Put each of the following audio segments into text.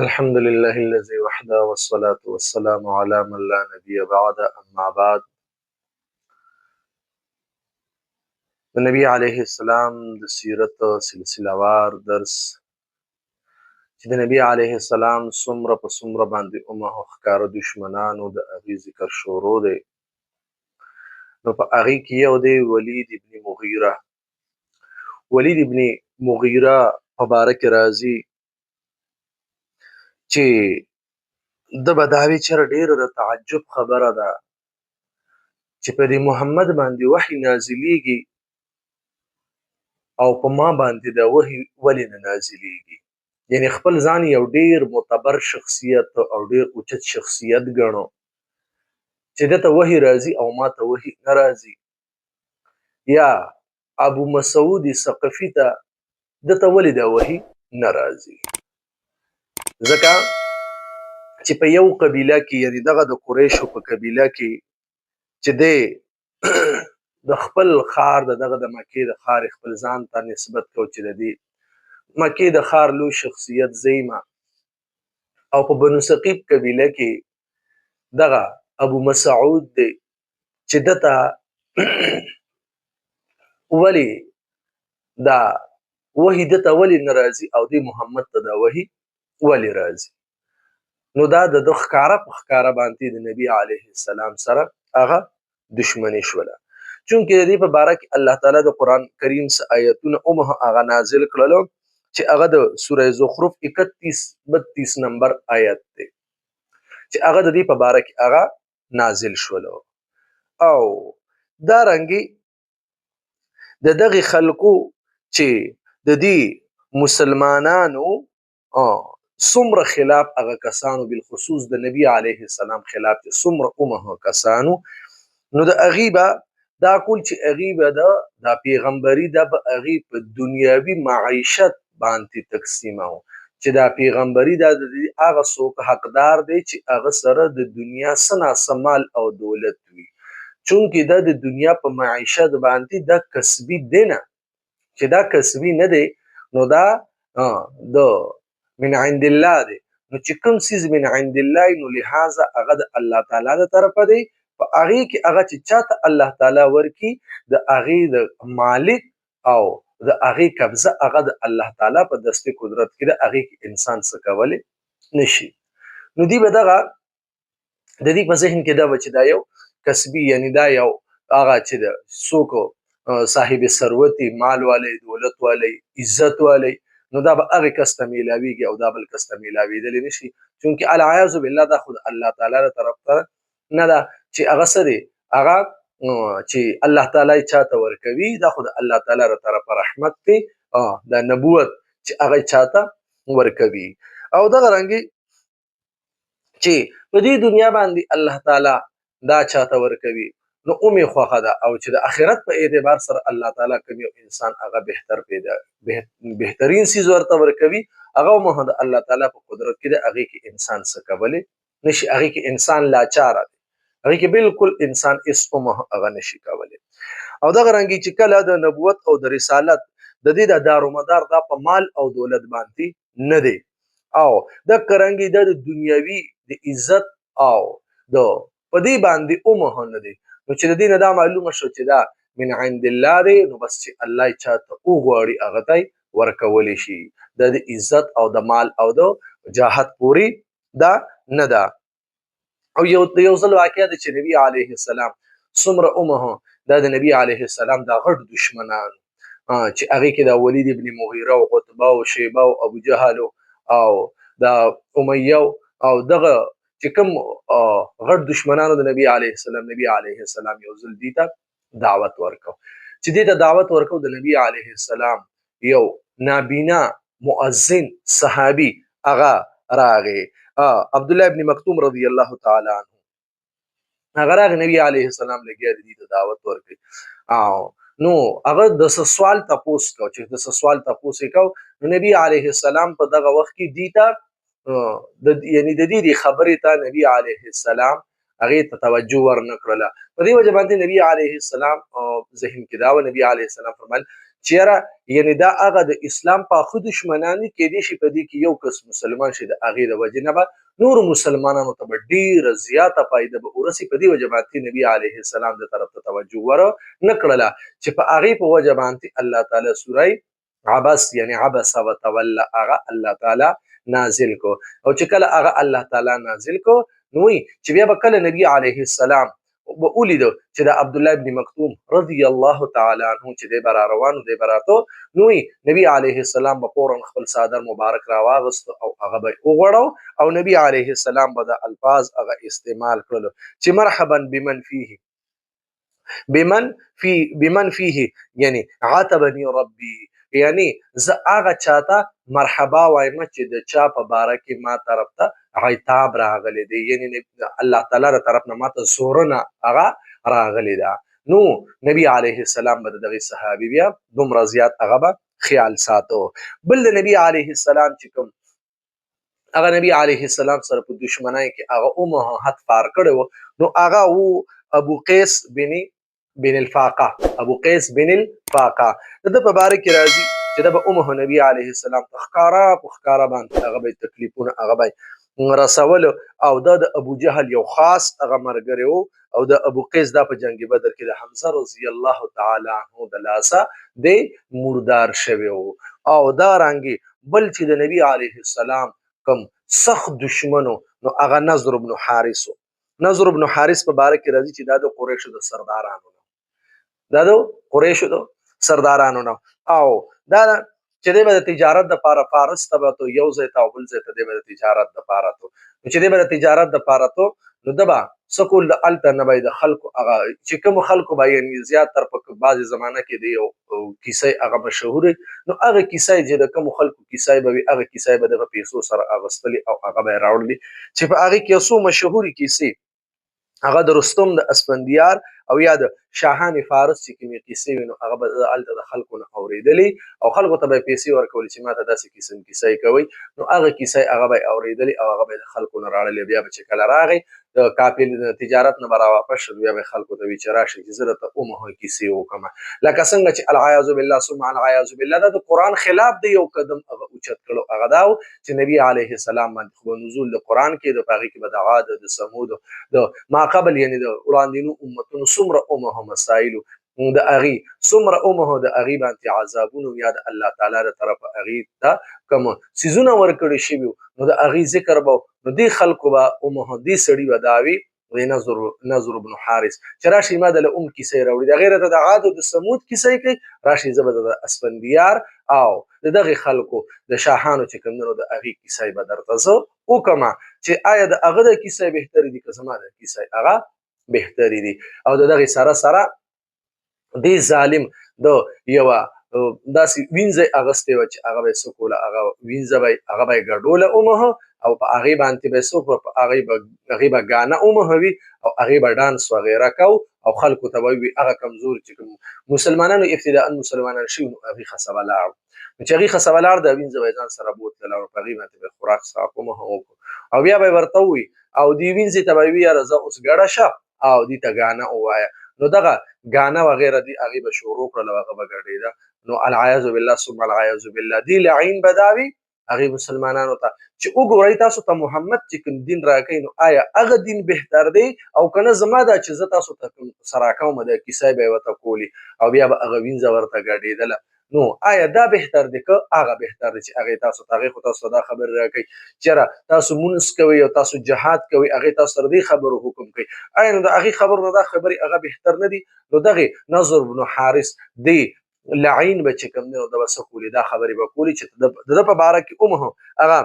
الحمد لله الذي وحده والصلاة والسلام على من لا نبي بعد أما بعد. د نبی علیه السلام د سیرت سلسله وار درس چې د نبی علیه السلام څومره په څومره باندې ښکاره دشمنانو د هغې ذکر شروع دی. نو په هغې کې یو دی ولید ابن مغیره په باره کې راځي چې د به دا وي چېرې ډېره د تعجب خبره ده چې په دې محمد باندې وحي نازلیږي او په ما باندې دا وحي ولې نه نازلیږي. یعنی خپل ځان یو ډیر معتبر شخصیت او ډیر اوچت شخصیت ګڼو چې دته وحي راځي او ما ته وحي نه راځي، یا ابو مسعود ثقفي ته دته ولې دا وحي نه راځي. ځکه چې په یو قبیله کې، یعنی دغه د قریشو په قبیله کې چې دی د خپل خار دغه د مکې د خار خپل ځان ته نسبت کو چې د دې مکې د خار لوی شخصیت زیمه، او په بنو ثقیف قبیله کې دغه ابو مسعود دی چې دته ولی دا وحي دته ولی نه راځي او دی محمد ته دا وحي ولی راځي. نو دا د ښکاره په ښکاره باندې د نبی علیه السلام سره هغه دشمني شوله. چونکې د دې په باره کې الله تعالی د قرآن کریم څه آیتونه هغه نازل کړلو چې هغه د سوره زخرف 31-32 نمبر آیت دی چې هغه د دې په باره کې هغه نازل شولو. او دارنګې د دغې خلکو چې د دې مسلمانانو څومره خلاف هغه کسانو، بالخصوص د نبی علیه السلام خلاف چې څومره کسانو، نو د هغې به دا کول چې هغې به دا پیغمبري دا به هغې په دنیاوي معیشت باندې تقسیمو چې دا پیغمبري دا د هغه څوک حقدار دی چې هغه سره د دنیا څه ناڅه مال او دولت وي. چونکې دا د دنیا په معیشت باندې دا کسبي دی نه، چې دا کسبي نه دی نو دا د من عند الله دی. نو چې کوم څیز من عند الله نو لهذا هغه د الله تعالی د طرفه دی. په هغې کې هغه چې چاته الله تعالی ورکي د هغې د مالک او د هغې قبضه هغه د الله تعالی په دست قدرت کې د هغې کې انسان څه کولی نشي. نو دی به دغه د دې په ذهن کې دا به چې دا یو کسبي، یعنی دا یو هغه چې د څوک صاحب ثروتي، مال والی، دولت والی، عزت والی، نو دا به هغې کس ته میلاویږي او دا بل کس ته میلاویدلی نشي. چونکې العیاذ بالله دا خو د الله تعالی له طرف ته نه ده چې هغه څه دی، هغه چې الله تعالی چاته ورکوي دا خو د الله تعالی له طرفه رحمت دی، دا نبوت چې هغه چاته ورکوي. او دغه رنګې چې په دې دنیا باندې الله تعالی دا چاته ورکوي نو اومې خوښه ده، او چې د آخرت په اعتبار سره الله تعالی کوم یو انسان هغه بهترین څیز ورته ورکوي، هغه هم د الله تعالی په قدرت کې د هغې کې انسان څه کولی نشي، هغې کې انسان لاچاره دی، هغې کې بالکل انسان هېڅ هم هغه نشي کولی. او دغه رنګې چې کله د نبوت او د رسالت د دې د دارومدار دا په مال او دولت باندې نه دی، او دغه رنګې د دنیاوي د عزت او د په دې باندې نه دی. نو چې د دې نه دا معلومه شو چې دا من عند الله دی، نو بس چې الله یې چاته وغواړي هغه ته ورکولی شي. دا د عزت او د مال او د جاهت پورې دا نه ده. او یو ځل واقعه ده چې نبی علیه السلام څومره دا د نبی علیه السلام دا غټ دشمنان چې هغې کې دا ولید ابن مغیره او عتبه او شیبه او ابو جهل او دا امیه او دغه چې کوم غټ دشمنانو د نبی علیه السلام یو ځل دې ته دعوت ورکو چې دې ته دعوت ورکو د نبی علیه السلام یو نابینا مؤذن صحابي هغه راغی، عبدالله ابن مکتوم رضی الله تعالی عنه، هغه راغی نبی علیه السلام لګیا دې ته دعوت ورکړي. نو هغه د څه سوال تپوس کو چې د څه سوال تپوس یې کو، نو نبی علیه السلام په دغه وخت کې دې ته یعنی د دې خبرې ته نبی علیه السلام هغې ته توجه ورنه کړله. په دې وجه باندې نبی علیه السلام ذهن کې دا و، نبی علیه السلام فرمایل چیرې یعنی دا هغه د اسلام پاخه دشمنان دي، کېدای شي په دې کې یو کس مسلمان شي، د هغې د وجې نه به نورو مسلمانانو ته به ډېره زیاته فایده به ورسي. په دې وجه باندې نبي علیه السلام د طرف ته توجه ور نه کړله چې په هغې په وجه باندې الله تعالی سوره عبس یعنی عبس وتولى هغه الله تعالی نازل کو. او چې کله هغه الله تعالی نازل کو نو چې بیا به کله نبی علیه السلام به ولیدو چې د عبد الله ابن مکتوم رضی الله تعالی عنه چې دی به را روان دی به راته، نو نبی علیه السلام به فورا خپل صادر مبارک را واغست او هغه به وغوړو او نبی علیه السلام به د الفاظ هغه استعمال کړلو چې مرحبا بمن فيه یعنی عاتبني ربي، یعنی زه هغه چاته مرحبا وایم چې د چا په باره کې ما طرف ته عتاب راغلی دی، یعنی الله تعالی له طرف نه ماته زورنه هغه راغلی ده. نو نبی علیه السلام به د دغې صحابي بیا دومره زیات هغه به خیال ساتو. بل د نبی علیه السلام چې کوم هغه نبی علیه السلام سره په دشمنۍ کې هغه اومه حد پار کړی و، نو هغه و ابو قیس بن الفاقه، ابو قیس بن الفاقه د ده په باره کې راځي چې دا به اومه نبی علیه السلام ته ښکاره په ښکاره باندې هغه به تکلیفونه هغه به رسولو، او دا د ابو جهل یو خاص هغه ملګری و، او د ابو قیس دا په جنگ بدر کې د حمزه رضی الله تعالی عنه د لاسه دی مردار شوی و. او دا رنګې بل چې د نبی علیه السلام کوم سخت دشمنو نو هغه نضر بن حارث و. نضر بن حارث په باره کې راځي چې دا د قریشو د سردارانو دا د قریشو د سردارانو نه، او دا چې دی به د تجارت دپاره فارس ته به تو یو ځای ته او بل ځای ته دی به د تجارت دپاره تو، نو چې دی به د تجارت دپاره تو نو ده به څه کول د هلته نه به یې د خلکو هغه چې کومو خلکو به یعنې زیاتر په بعضې زمانه کې د یو کیسه هغه مشهور نو هغه کیسه چې د کومو خلکو کیسه به وي هغه کیسه به د په پیسو سره اغوستلې او هغه به یې راوړلې چې په هغې کې یو څو مشهورې کیسې هغه د رستم د اسفندیار او یا د شاهان فارس چې کومې کیسې وي نو هغه به هلته د خلکو نه اورېدلې او خلکو ته به یې پیسې ورکولې چې ماته داسې قسم کیسه یې کوئ، نو هغه کیسه هغه به یې اورېدلې او هغه به یې د خلکو نه راړلې. بیا به چې کله راغی د کافل د تجارت نه به راواپس شو، بیا به یې خلکو ته وي چې راشئ چې زه درته اومه کیسې وکړمه، لکه څنګه چې العیاذ بالله ثم العیاذ بالله دا د قرآن خلاف دی، یو قدم هغه اوچت کړو هغه دا و چې نبي علیه السلام باندې خو نزول د قرآن کې د په هغې کې به د عاد د ثمود د ما قبل یعنې د وړاندینو امتونو څومره اومه مسایلو د هغې څومره اومه د هغې باندې عذابونو یا د الله تعالی د طرفه هغې ته کوم څیزونه ورکړي شوي نو د هغې ذکر به نو دې خلکو به اومه دې سړي به دا وي نضر بن حارث چې راشي ما دله کیسې راوړي، د هغې راته د عاد او د ثمود کیسې کوي، راشي زه به د اسفندیار او د دغې خلکو د شاهانو چې کوم د هغې کیسې به درته زه وکړمه چې آیا د هغه د کیسې بهترې دي که زما د کیسې هغه بهترې دي. او د دغې سره سره دې ظالم د یوه داسې وینځه اغوستې وه چې هغه به یې څه کوله هغه وینځه به هغه به یې ګډوله اومه او په هغې باندې به یې څه کړه، په هغې به ګانه اومه وي او هغې به ډانس وغیره کو او خلکو ته به وي هغه کمزور چې کوم مسلمانانو ابتداء مسلمانان شوي نو هغې خسه به لاړ، نو چې هغې خسه به لاړ دا وینځه به یې ځان سره بوتلل او په هغې باندې به یې خوراک څښاک اومه وکړو او بیا به یې ورته ووي او دې وینځې ته به یې وي یاره زه اوس ګډه شه او دې ته ګانه ووایه، نو دغه ګانه وغیره دي هغې به شروع کړل او هغه به ګډېده، نو العیاذ بالله ثم العیاذ بالله دې لعین به دا وي هغې مسلمانانو ته چې وګورئ تاسو ته محمد چې کوم دین راکوي نو آیا هغه دین بهتر دی او که نه زما دا چې زه تاسو ته کوم څه راکوم د کیسې به یې ورته کولي او بیا به هغه وینځه ورته ګډېدله، نو آیا دا بهتر دی که هغه بهتر دی چې هغې تاسو ته هغې خو تاسو ته دا خبرې راکوي چې یاره تاسو مونځ کوئ او تاسو جهاد کوئ هغې تاسو سره دې خبرو حکم کوي، آیا نو د هغې خبرو نه دا خبرې هغه بهتر نه دي؟ نو دغې نضر بن حارث دې لعین به چې کوم دی نو ده به څه کولي دا خبرې به کولي چې د ده په باره کې اومه هغه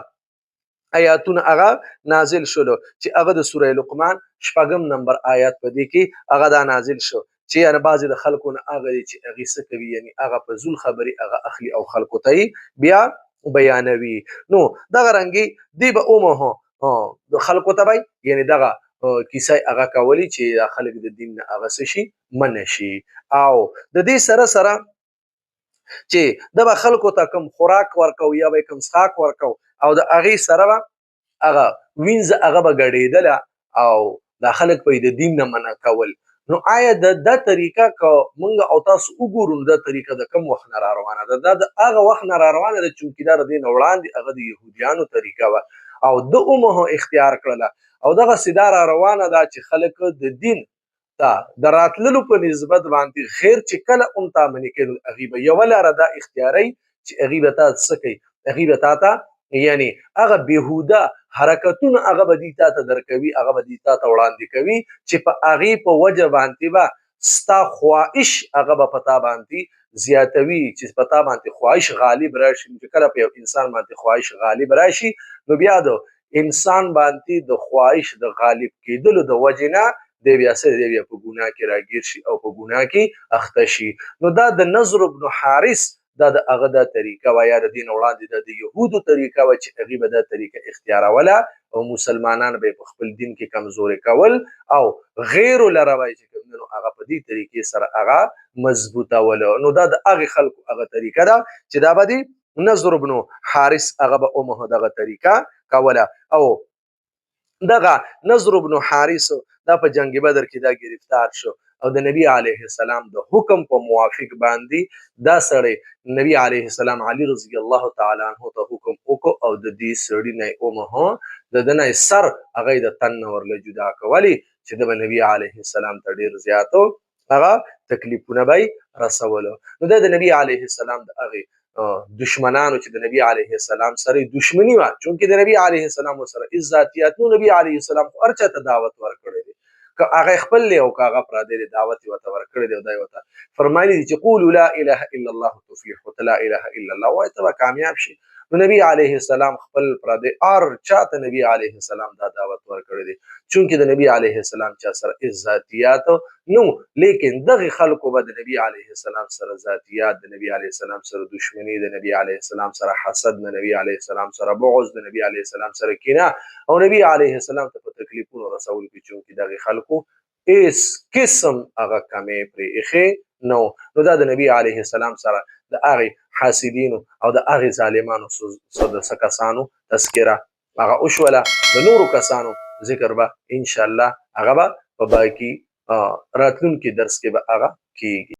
آیاتونه هغه نازل شلو چې هغه د سوره لقمان شپږم نمبر آیات په دې کې هغه دا نازل شو چې یعنې بعضې د خلکو نه هغه دي چې هغې څه کوي یعنې هغه په زول خبرې هغه اخلي او خلکو ته یې بیا بیانوي، نو دغه رنګې دې به اومه د خلکو ته به یعنې دغه کیسه هغه کولی چې دا خلک د دین نه هغه څه شي منع شي، او د دې سره سره چې ده به خلکو ته کوم خوراک ورکو یا به یې کوم څښاک ورکو او د هغې سره به هغه وینځه هغه به ګډېدله او دا خلک به یې د دین نه منع کول، نو آیا دا طریقه که مونږ او تاسو وګورو دا طریقه د کوم وخت نه را روانه ده؟ دا د هغه وخت نه را روانه ده چې دا د دې نه وړاندې هغه د یهودیانو طریقه وه او ده هم اختیار کړله او دغسې دا را روانه ده چې خلک د دین ته د راتللو په نسبت باندې غیر چې کله هم تا منې کېدل هغې به یوه لاره دا اختیاروي چې هغې به تا څه کوي هغې به تا ته یعنی هغه بېهوده حرکتونه هغه به دوی تا ته درکوي هغه به دوی تا ته وړاندې کوي چې په هغې په وجه باندې به ستا خواهش هغه به په تا باندې زیاتوي چې په تا باندې خواهش غالب راشي چې کله په یو انسان باندې خواهش غالب راشي نو بیا د انسان باندې د خواهش د غالب کېدلو د وجې نه دی بیا څه دی بیا په ګناه کې راګیر شي او په ګناه کې اخته شي نو دا د نضر بن حارث دا د هغه دا طریقه وه یا د دې نه وړاندې د یهودو طریقه وه چې هغې به دا طریقه اختیاروله او مسلمانان به یې په خپل دین کې کمزوري کول او غیرو لره به یې چې کوم دی نو هغه په دې طریقې سره هغه مضبوطوله نو دا د هغې خلکو هغه طریقه ده چې دا به د نضر بن حارث هغه به هم دغه طریقه کوله او دغه نضر بن حارث دا په جنگ بدر کې دا گرفتار شو او د نبی علیه السلام د حکم په موافق باندې دا سړی نبی علیه السلام علی رضی الله تعالی عنہ ته حکم وکړو او د دې سړي نه د ده نه سر هغه د تن نه ورله جدا کولی چې د نبی علیه السلام ته ډېر زیاتو هغه تکلیفونه به یې رسولو نو دا د نبی علیه السلام د هغې دشمنانو چې د نبی علیه السلام سره دشمنی وه چونکې د نبی علیه السلام سره هېڅ ذاتیات نو نبی علیه السلام خو هر چا ته دعوت ورکړی دی که هغه خپل دی او که هغه پردی دی دعوت یې ورته ورکړی دی او دا یې ورته فرمایلي دي چې قولو لا اله الا الله تفلیحو ته لا اله الا الله وایه ته به کامیاب شي نو نبی علیه السلام خپل پردی هر چا ته نبی علیه السلام دا دعوت ورکړی دی چونکې د نبی علیه السلام چا سره هېڅ ذاتیات نو لیکن دغې خلکو به د نبی علیه السلام سره ذاتیات د نبی علیه السلام سره دشمني د نبی علیه السلام سره حسد د نبی علیه السلام سره بغض د نبی علیه السلام سره کینه او نبی علیه السلام ته په تکلیفونو رسولو کې چونکې دغې خلکو هېڅ قسم هغه کمې پرې ایښې نو نو دا د نبی علیه السلام سره د هغې حاسدینو او د هغې ظالمانو د څه کسانو تذکره هغه وشوله د نورو کسانو ذکر به انشاءالله هغه به په باقي راتلونکي درس کې به هغه کیږي